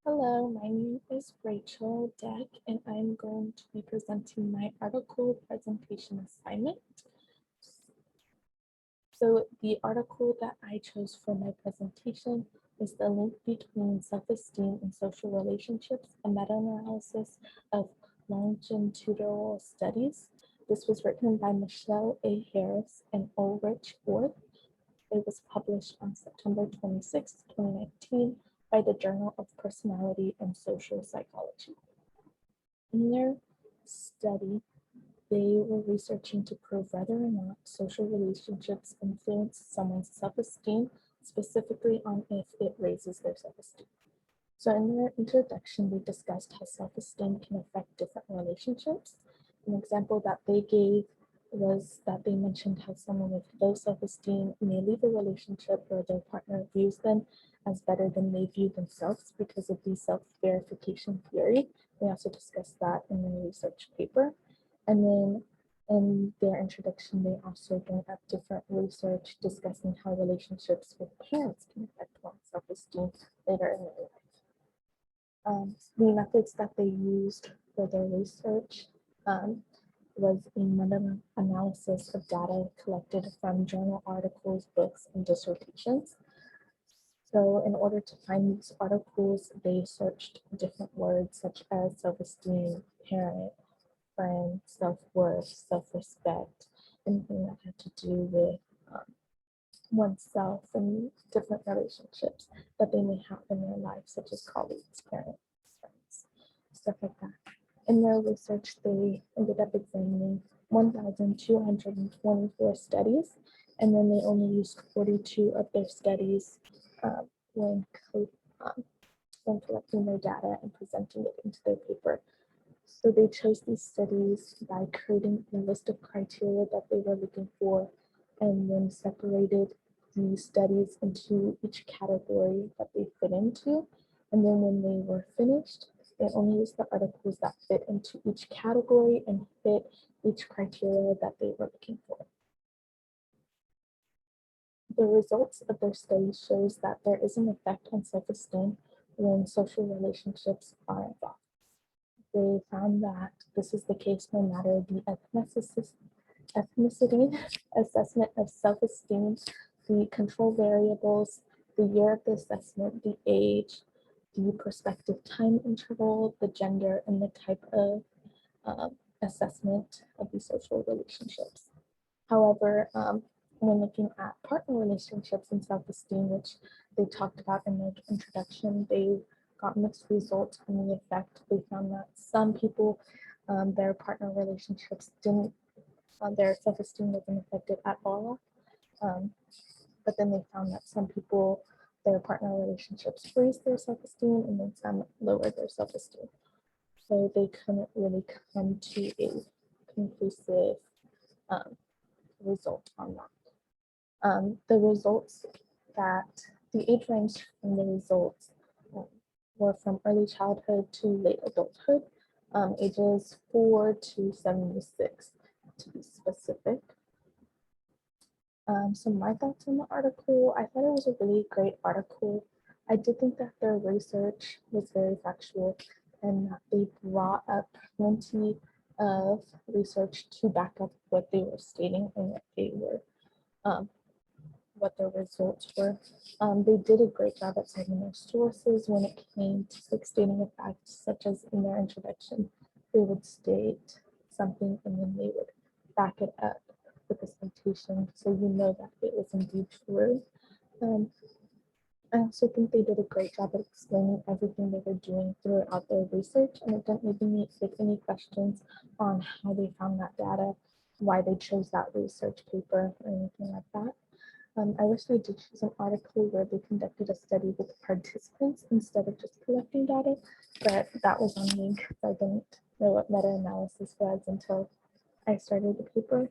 Hello, my name is Rachel Deck, and I'm going to be presenting my article presentation assignment. So the article that I chose for my presentation is The Link Between Self-Esteem and Social Relationships, a meta-analysis of longitudinal studies. This was written by Michelle A. Harris and Ulrich Orth. It was published on September 26, 2019 by the Journal of Personality and Social Psychology. In their study, they were researching to prove whether or not social relationships influence someone's self-esteem, specifically on if it raises their self-esteem. So in their introduction, they discussed how self-esteem can affect different relationships. An example that they gave was that they mentioned how someone with low self-esteem may leave a relationship where their partner views them as better than they view themselves because of the self-verification theory. They also discussed that in their research paper. And then in their introduction, they also bring up different research discussing how relationships with parents can affect one's self-esteem later in their life. The methods that they used for their research was a meta-analysis of data collected from journal articles, books, and dissertations. So in order to find these articles, they searched different words such as self-esteem, parent, friend, self-worth, self-respect, anything that had to do with oneself and different relationships that they may have in their life, such as colleagues, parents, friends, stuff like that. In their research, they ended up examining 1,224 studies, and then they only used 42 of their studies when collecting their data and presenting it into their paper. So they chose these studies by creating a list of criteria that they were looking for and then separated the studies into each category that they fit into. And then when they were finished, they only used the articles that fit into each category and fit each criteria that they were looking for. The results of their study shows that there is an effect on self-esteem when social relationships are involved. They found that this is the case no matter the ethnicity, assessment of self-esteem, the control variables, the year of the assessment, the age, the prospective time interval, the gender, and the type of assessment of the social relationships. However, when looking at partner relationships and self-esteem, which they talked about in their introduction, they got mixed results on the effect. They found that some people, their partner relationships didn't, their self-esteem wasn't affected at all. But then they found that some people, their partner relationships raised their self-esteem and then some lowered their self-esteem. So they couldn't really come to a conclusive result on that. The results that the age range from the results were from early childhood to late adulthood, ages 4 to 76 to be specific. So my thoughts on the article, I thought it was a really great article. I did think that their research was very factual and that they brought up plenty of research to back up what they were stating and what they were what their results were. They did a great job at citing their sources when it came to like stating a fact, such as in their introduction, they would state something and then they would back it up with a citation, so you know that it was indeed true. I also think they did a great job at explaining everything they were doing throughout their research, and it didn't leave me with any questions on how they found that data, why they chose that research paper, or anything like that. I wish they did choose an article where they conducted a study with participants instead of just collecting data, but that was on me because I didn't know what meta-analysis was until I started the paper.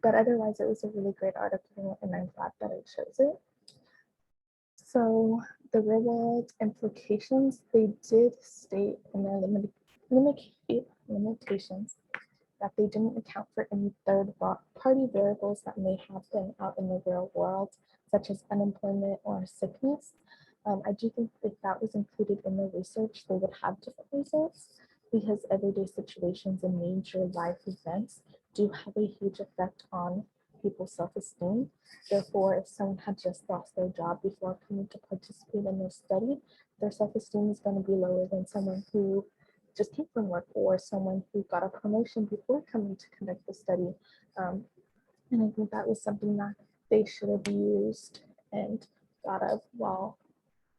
But otherwise, it was a really great article, and I'm glad that I chose it. So the real world implications, they did state in their limitations that they didn't account for any third-party variables that may happen out in the real world, such as unemployment or sickness. I do think if that was included in the research, they would have different results because everyday situations and major life events do have a huge effect on people's self-esteem. Therefore, if someone had just lost their job before coming to participate in their study, their self-esteem is going to be lower than someone who just came from work or someone who got a promotion before coming to conduct the study. Um, and I think that was something that they should have used and thought of while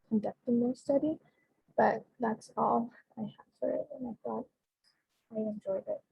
conducting their study. But that's all I have for it, and I thought I enjoyed it.